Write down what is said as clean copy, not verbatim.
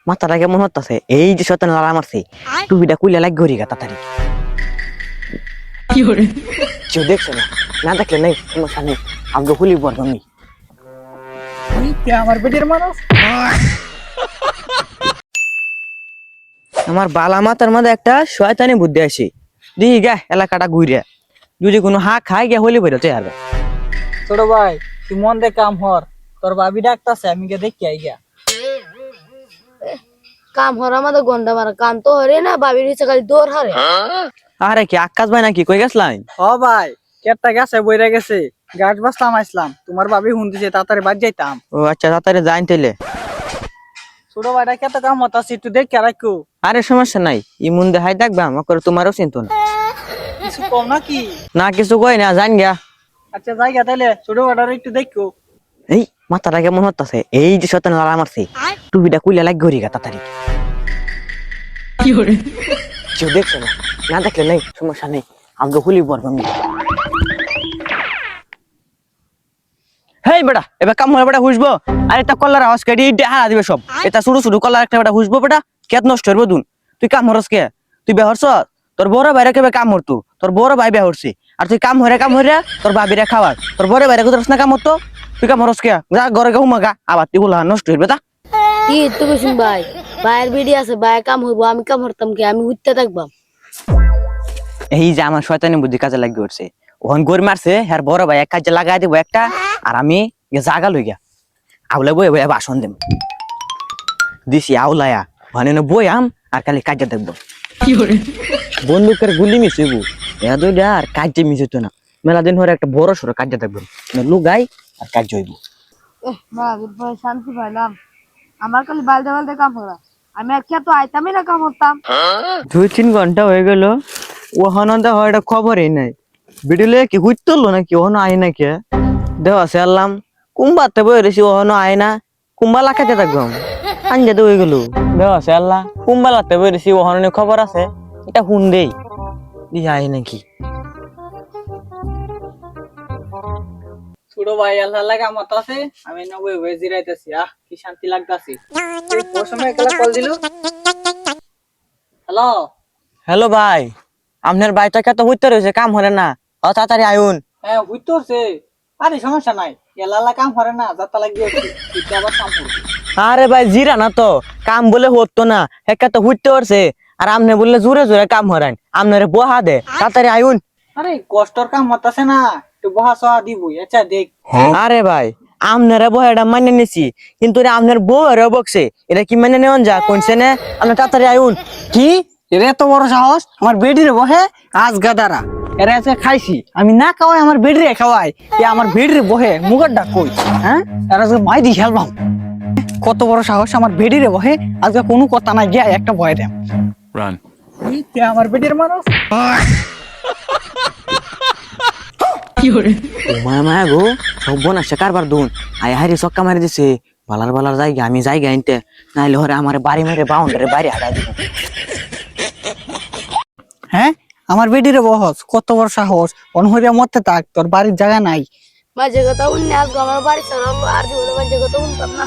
মাথাটা কেমন হতাছে এই যে শয়তান লালা মারছে টুপিটা কুইলা লাগ গরি গা তাড়াতাড়ি কেউ দেখছে না, না দেখলে নেই সমস্যা নেই, আমরা খুলি পড়ব আমি। আমার বেটির মানুষ আমার বালা মাথার মধ্যে একটা শয়তানি বুদ্ধি আসে, দিই গা এলাকাটা ঘুরে যদি কোনো হা খাই গিয়া হলি বেরোতে আর ছোট ভাই তুই মন দে কাম হর, তোর ভাবি ডাকতাছে আমি গে দেখি আই গা। কাম হরা আমাদের গন্ডা মারা কাম তো হরে না বাবির হিসেবে খালি দৌড় হারে। আরে কি আকাশ ভাই নাকি কই গেছলাই? ও ভাই কেটটা গেছে বইরা গেছে, গাছ বাসলাম আইসলাম, তোমার ভাবি হুনদিছে তাড়াতাড়ি বাজ যাইতাম। ও আচ্ছা তাড়াতাড়ি যাইন তাইলে। ছোট ভাইটা কেটে কাম হতাছে একটু দেখে রাখো। আরে সমস্যা নাই, ইমুন দেখাই দেখবা আমাকে তোমারও চিন্তা না। কিছু কম নাকি? না কিছু কই না, জান গা। আচ্ছা যাই গা তাইলে, ছোট ভাইটার একটু দেখো। এই মাথাটা কেমন হতাছে এই যে শয়তান লালা মারছে টুপিটা কুইলা লাগ গরি গা তাড়াতাড়ি কেউ দেখছে না, না দেখলে নেই সমস্যা নেই, আমরা খুলি পড়ব আমি। হেই বেটা এবার কাম হলে বেটা হুসবো, আর এটা কল্লার আওয়াজ কাটি হারা দিবে সব, এটা শুরু শুরু কল্লার একটা বেটা হুসবো বেটা কেত নষ্ট হইব দুন। তুই কাম হরস কে? তুই বেহরছ তোর বড় ভাইরা কেবে কাম হরতু, তোর বড় ভাই বেহরছি আর তুই কাম হরে তোর ভাবিরা খাওয়ার, তোর বড় ভাইরা গুজরাস না কাম হতো, তুই কাম হরস কে? যা ঘরে গা হুমা গা, আবার তুই গুলা নষ্ট হইবে তা। কি তুই কইছিস ভাই ভাইয়ের বিডি আছে ভাই কাম হইব আমি কাম হরতাম কি আমি উঠতে থাকবাম। এই যে আমার শয়তানি বুদ্ধি কাজে লাগি উঠছে, ওহন গোর মারছে হ্যার বড় ভাই এক কাজে লাগাই দিব একটা, আর আমি জাগা লই গা আউলা বই বই বাসন দেব দিছি আউলায়া মানে বই আম আর খালি কাজে দেখবো বন্দুকের গুলি মিশিবু এরা দুইটা আর কাজে মিশিত না, মেলা দিন ধরে একটা বড় সড়ো কাজে দেখবো লুগাই আর কাজ হইব। ভাই শান্তি পাইলাম, আমার খালি বালদে বালদে কাম করা, আমি একটা তো আইতামই না কাম হরতাম। 2-3 ঘন্টা হয়ে গেল ওহন হয় এটা খবরই নাই, বিডিলে কি হুইতলো নাকি ওহন আই না কে দেওয়া আছে আল্লাম কুম্বাতে বই রেছি ওহন আই না, কুম্বা লাখাতে থাকবাম আঞ্জা তো হয়ে গেল দেওয়া আছে আল্লাহ কুম্বা লাতে বই রেছি ওহন খবর আছে এটা হুন দেই আই নাকি। ছোট ভাই আল্লাহ লাগা মত আছে, আমি না বই বই জিরাইতেছি, আহ কি শান্তি লাগতাছে। ওর সময় একলা কল দিল। হ্যালো হ্যালো ভাই, আপনার বাইটা কত হইতে রয়েছে কাম হরে না, তাড়াতাড়ি আয়ুন। হ্যাঁ বুঝতেছে, আরে সমস্যা নাই, এলালা কাম করে না যাতা লাগিয়েছে তুই আবার কাম করবি। আরে ভাই জিরা না তো কাম বলে হতো না একটা তো হইতে পারছে, আর আমনে বললে জোরে জোরে কাম হরান আপনারে বহা দে তাড়াতাড়ি আয়ুন। আরে কষ্টর কাম হতাছে না, একটু বহা সহা দিবই, আচ্ছা দেখ। আরে ভাই আপনারা বহ এটা মানে নিছি, কিন্তু আপনার বউ এরা বকছে এটা কি মানে নেওয়া যা কোনছে না, আপনি তাড়াতাড়ি আয়ুন। কি এর এত বড় সাহস আমার বেডিরে বহে, আজ গাদারা এরা আজকে খাইছি আমি না খাওয়াই আমার বেডিরে খাওয়াই, এ আমার বেডিরে বহে মুগের ডাক কই, হ্যাঁ এরা আজকে মাই দি খেলবাম, কত বড় সাহস আমার বেডিরে বহে, আজকে কোনো কথা না গিয়া একটা ভয় দেম। Run. আমার বেডির মানুষ মায়া মায়া গো সব বোনাসে কারবার দুন আয় হারি চক্কা মারি দিছে, বালার বালার জায়গা আমি জায়গা আনতে নাইলে হরে আমার বাড়ি মেরে বাউন্ডারি বাইরে হারাই দিব। হ্যাঁ আমার বেডিরে বহস কত বড় সাহস, অনহরিয়া মরতে থাক তোর বাড়ির জায়গা নাই। মাঝে কথা উনি আজ আমার বাড়ি ছাড়া আর জীবনে মাঝে কথা উনতাম না।